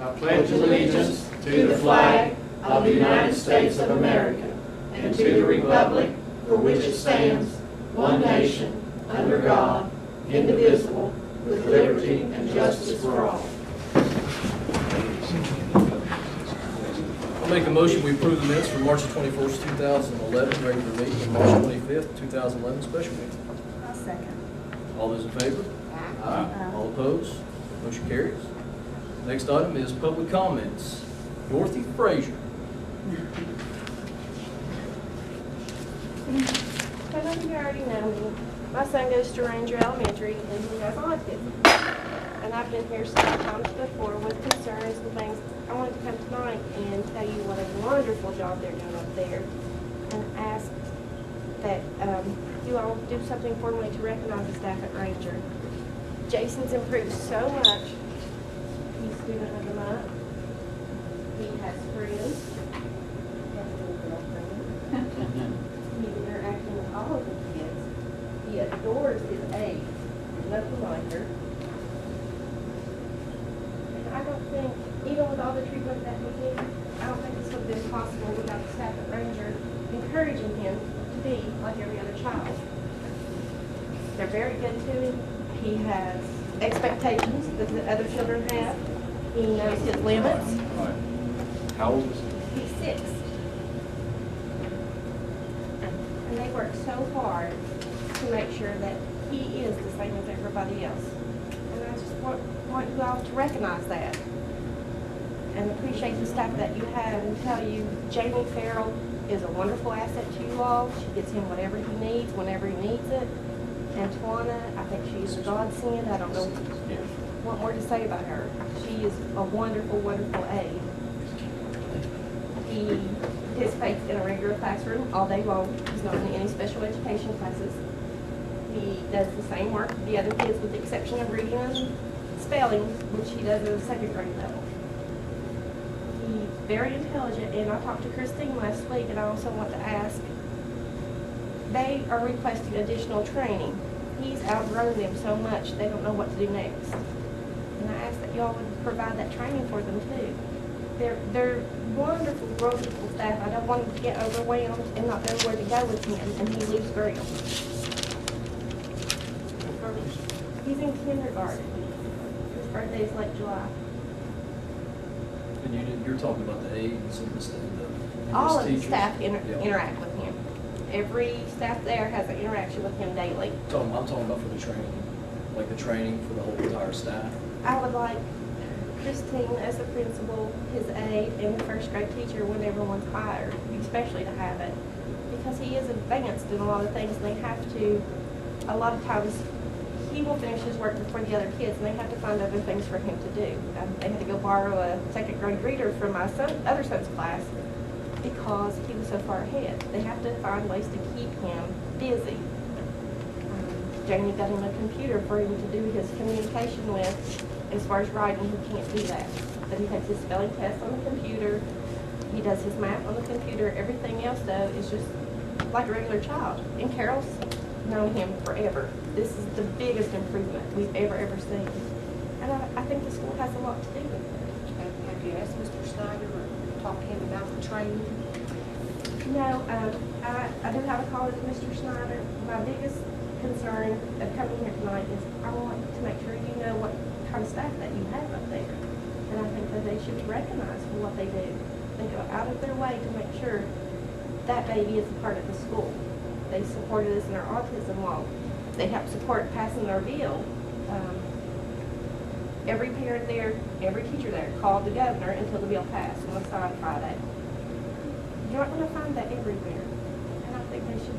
I pledge allegiance to the flag of the United States of America and to the republic for which it stands, one nation, under God, indivisible, with liberty and justice for all. I'll make a motion, we approve the minutes for March 21st, 2011, regular meeting, and March 25th, 2011, special meeting. I'll second. All those in favor? Aye. All opposed? Motion carries. Next item is public comments. Dorothy Frazier. I know you already know me. My son goes to Ranger Elementary and he has autism. And I've been here several times before with concerns and things. I wanted to come tonight and tell you what a wonderful job they're doing up there and ask that you all do something formally to recognize the staff at Ranger. Jason's improved so much. He's a student of the month. He has friends. He has a little girlfriend. He's interacting with all of the kids. He adores his aide. There's nothing like her. And I don't think, even with all the treatment that he did, I don't think this would have been possible without the staff at Ranger encouraging him to be like every other child. They're very good to him. He has expectations that the other children have. He knows his limits. How old is he? He's 6. And they work so hard to make sure that he is the same as everybody else. And I just want you all to recognize that and appreciate the staff that you have and tell you Jamie Farrell is a wonderful asset to you all. She gets him whatever he needs, whenever he needs it. Antoine, I think she's a godsend. I don't know what more to say about her. She is a wonderful, wonderful aide. He participates in a regular classroom all day long. He's not in any special education classes. He does the same work as the other kids with the exception of reading and spelling, which he does at a second grade level. He's very intelligent, and I talked to Christine last week, and I also want to ask, they are requesting additional training. He's outgrown them so much, they don't know what to do next. And I ask that y'all would provide that training for them too. They're wonderful, wonderful staff. I don't want him to get overwhelmed and not know where to go with him, and he lose ground. He's in kindergarten. His birthday is late July. And you're talking about the aides and the staff. All of the teachers. staff Yeah. interact with him. Every staff there has an interaction with him daily. I'm talking about for the training, like the training for the whole entire staff. I would like Christine as the principal, his aide, and the first grade teacher when everyone's hired, especially to have it. Because he is advanced in a lot of things, and they have to, a lot of times, he will finish his work before the other kids, and they have to find other things for him to do. They had to go borrow a second grade reader from my other son's class because he was so far ahead. They have to find ways to keep him busy. Jamie got him a computer for him to do his communication with. As far as writing, he can't do that. But he takes his spelling test on the computer. He does his math on the computer. Everything else, though, is just like a regular child. And Carol's known him forever. This is the biggest improvement we've ever seen. And I think the school has a lot to do with it. Have you asked Mr. Snyder or talked to him about the training? No, I do have a call with Mr. Snyder. My biggest concern of coming here tonight is I want to make sure you know what kind of staff that you have up there. And I think that they should be recognized for what they do. They go out of their way to make sure that baby is a part of the school. They supported us in our autism walk. They help support passing our bill. Every parent there, every teacher there called the governor until the bill passed on a sign Friday. You're not going to find that everywhere. And I think they should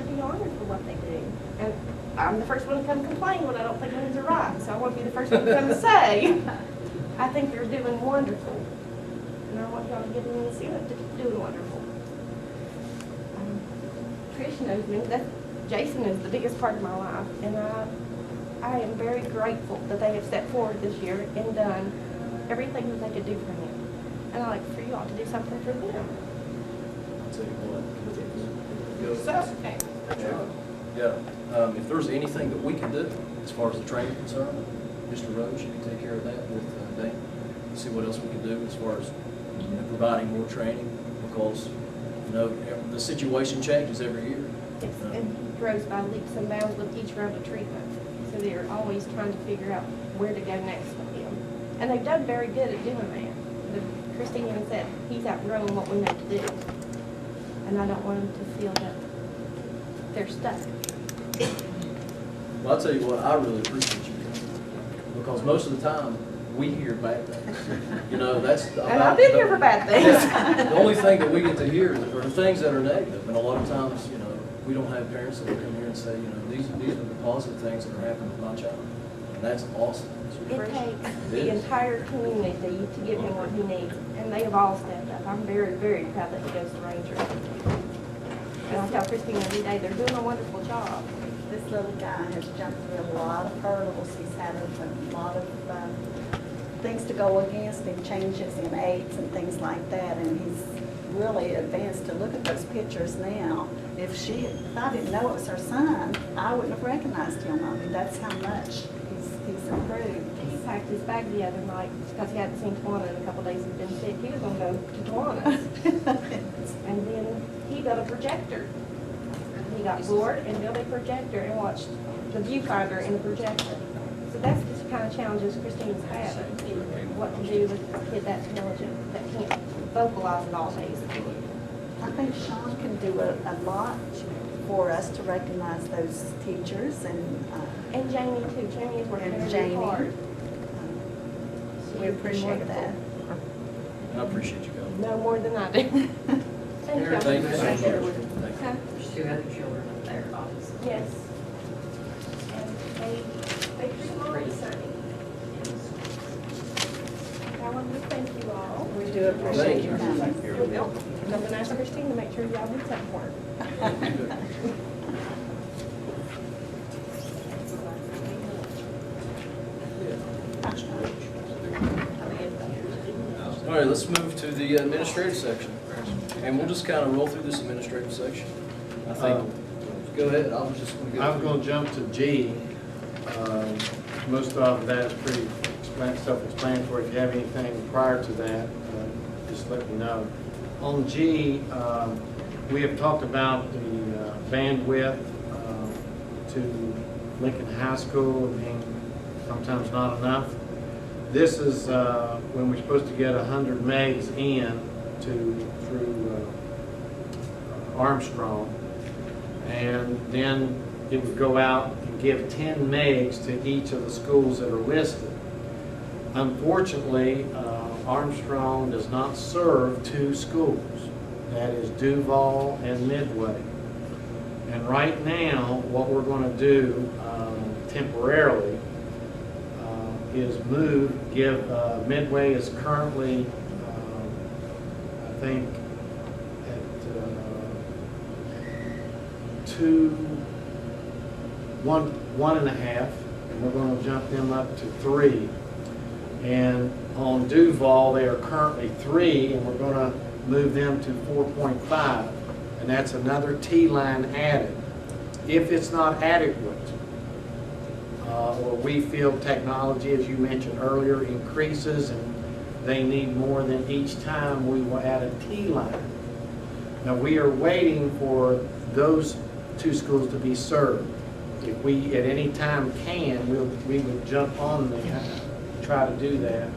be honored for what they do. And I'm the first one to come complain when I don't think things are right. So I want to be the first one to come and say, I think they're doing wonderful. And I want y'all to give them the incentive to keep doing wonderful. Trish knows me. Jason is the biggest part of my life. And I am very grateful that they have stepped forward this year and done everything that they could do for him. And I'd like for you all to do something for them. I'll tell you what. So, Yeah. If there's anything that we can do as far as the training concerned, Mr. Rhodes, you can take care of that with Dan. see what else we can do as far as providing more training, because, the situation changes every year. Yes, and he grows by leaps and bounds with each round of treatment. So they're always trying to figure out where to go next with him. And they've done very good at doing that. Christine even said he's outgrown what we have to do. And I don't want him to feel that they're stuck. Well, I'll tell you what, I really appreciate you guys, because most of the time, we hear bad things. That's. And I've been here for bad things. The only thing that we get to hear are things that are negative, and a lot of times, we don't have parents that will come here and say, these are the positive things that are happening with my child, and that's awesome. It takes the entire community to give him what he needs, and they have all stepped up. I'm very, very proud that he goes to Ranger. And I tell Christine every day, they're doing a wonderful job. This little guy has jumped through a lot of hurdles. He's had a lot of things to go against him, changes in aids and things like that, and he's really advanced. To look at those pictures now, if I didn't know it was her son, I wouldn't have recognized him. I mean, that's how much he's improved. He packed his bag the other night because he hadn't seen Tawana in a couple days. He'd been sick. He was going to go to Tawana's. And then he built a projector. He got bored and built a projector and watched the viewfinder in the projector. So that's the kind of challenges Christine's had, what to do with a kid that intelligent, that can't vocalize at all days. I think Sean can do a lot for us to recognize those teachers and Jamie too. Jamie is working And very Jamie. hard. we appreciate that. I appreciate you guys. No more than I do. Thank you. Thank you so much. Thank you. Huh? There's two other children up there, obviously. Yes. And they treat them all the same. I want to thank you all. We do appreciate you coming. You're welcome. I'm going to ask Christine to make sure y'all do something for her. All right, let's move to the administrative section. And we'll just kind of roll through this administrative section. I think, go ahead, I was just going to go. I'm going to jump to G. Most of that is pretty self-explanatory. If you have anything prior to that, just let me know. On G, we have talked about the bandwidth to Lincoln High School being sometimes not enough. This is when we're supposed to get 100 megs through Armstrong, and then it would go out and give 10 megs to each of the schools that are listed. Unfortunately, Armstrong does not serve two schools. That is Duval and Midway. And right now, what we're going to do temporarily is give Midway is currently, I think, at 1.5, and we're going to jump them up to 3. And on Duval, they are currently 3, and we're going to move them to 4.5, and that's another T-line added. If it's not adequate, or we feel technology, as you mentioned earlier, increases and they need more than each time, we will add a T-line. Now, we are waiting for those two schools to be served. If we at any time can, we would jump on them, try to do that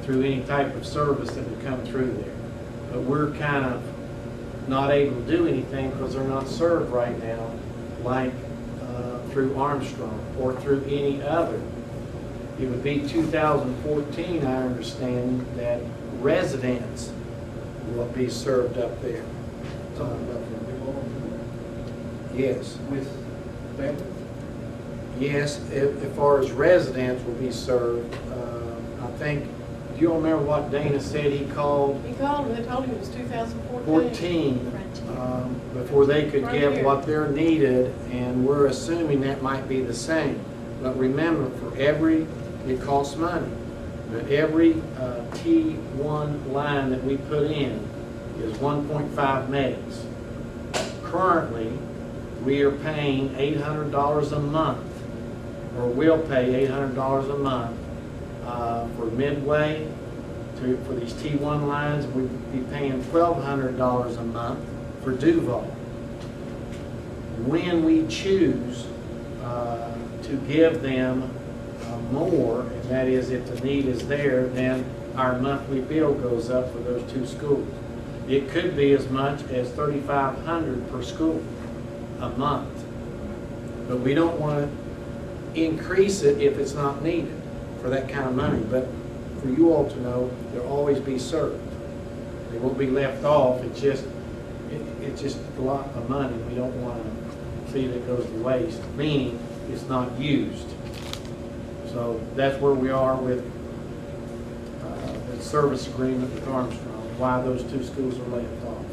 through any type of service that would come through there. But we're kind of not able to do anything because they're not served right now, like through Armstrong or through any other. It would be 2014, I understand, that residents will be served up there. Yes. With family? Yes, as far as residents will be served, I think, do you remember what Dana said he called? He called and they told him it was 2014. 14, before they could Right give here. what they're needed, and we're assuming that might be the same. But remember, for every, it costs money, but every T1 line that we put in is 1.5 megs. Currently, we are paying $800 a month, or will pay $800 a month for Midway for these T1 lines, we'd be paying $1,200 a month for Duval. When we choose to give them more, and that is if the need is there, then our monthly bill goes up for those two schools. It could be as much as $3,500 per school a month. But we don't want to increase it if it's not needed for that kind of money. But for you all to know, they'll always be served. They won't be left off. It's just a lot of money. We don't want to see that goes to waste, meaning it's not used. So that's where we are with the service agreement with Armstrong, why those two schools are left off.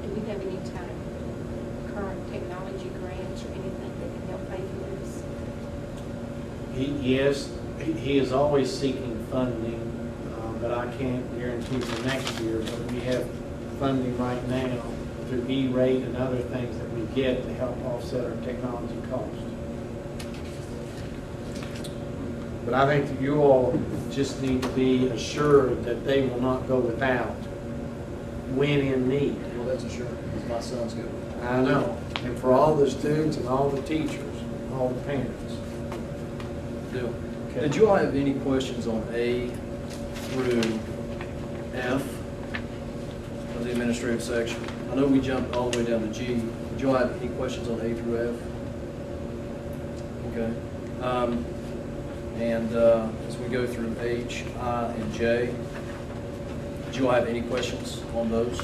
Do we have any kind of current technology grants or anything that can help pay for this? Yes, he is always seeking funding, but I can't guarantee for next year. But we have funding right now through E-rate and other things that we get to help offset our technology costs. But I think that you all just need to be assured that they will not go without when in need. Well, that's assured, because my son's good. I know, and for all the students and all the teachers, all the parents. Do. Okay. Did you all have any questions on A through F of the administrative section? I know we jumped all the way down to G. Did you all have any questions on A through F? Okay. And as we go through H, I, and J, do you all have any questions on those?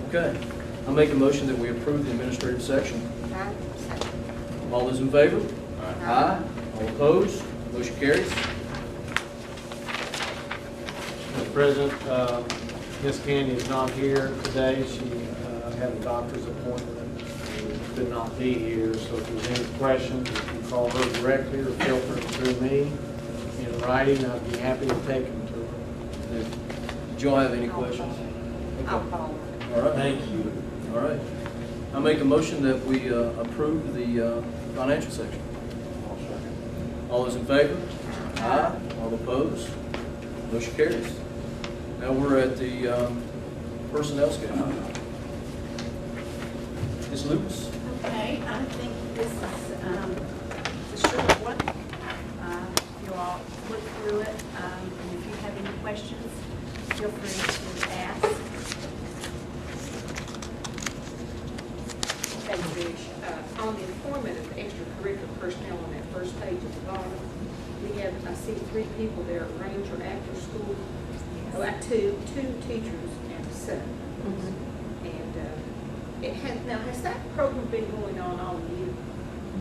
Okay. I'll make a motion that we approve the administrative section. Aye. All those in favor? Aye. All opposed? Motion carries. Mr. President, Ms. Candy is not here today. She had a doctor's appointment, could not be here. So if there's any questions, you can call her directly or filter them through me in writing. I'd be happy to take them to her. Did you all have any questions? I'll Okay. call her. All right. Thank you. All right. I make a motion that we approve the financial section. All those in favor? Aye. All opposed? Motion carries. Now we're at the personnel schedule. Ms. Lucas? Okay, I think this is a short one. You all look through it, and if you have any questions, feel free to ask. Okay, Trish, on the employment of extracurricular personnel on that first page at the bottom, we have, I see 3 people there, Ranger After School, two teachers and a son. And has that program been going on all year?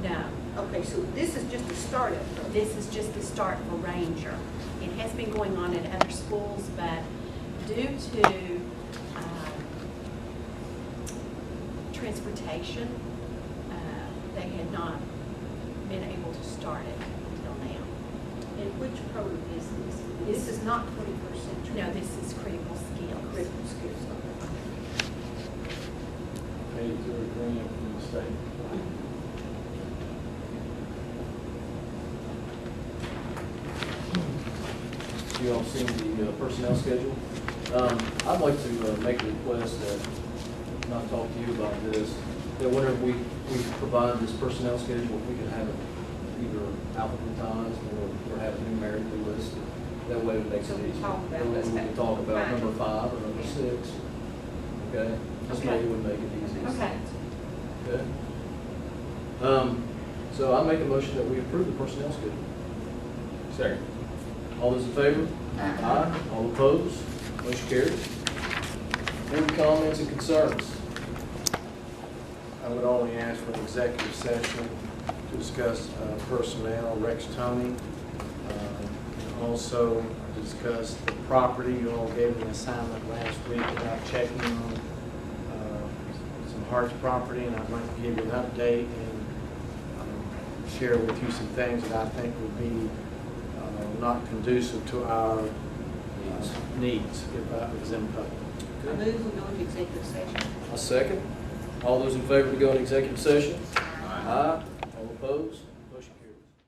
No, Okay, so this is just the start of it. this is just the start for Ranger. It has been going on at other schools, but due to transportation, they had not been able to start it until now. And which program is this? This is not 21st century. No, this is critical skills. Critical skills. Paid through a grant from the state. You all seen the personnel schedule? I'd like to make a request that, not talk to you about this, that whenever we provide this personnel schedule, we can have it either alphabetized or have it numerically listed. That way it makes So it we easier. talk about That way this. we can talk about Fine. number 5 or number 6. Okay? This Okay. way it would make it easy. Okay. Okay? So I make a motion that we approve the personnel schedule. Second. All those in favor? Aye. All opposed? Motion carries. Any comments and concerns? I would only ask for an executive session to discuss personnel, Rex Tony. And also discuss the property. You all gave me an assignment last week about checking on some Hart's property, and I'd like to give you an update and share with you some things that I think would be not conducive to our needs if I was in public. I move we go into executive session. A second. All those in favor to go into executive session?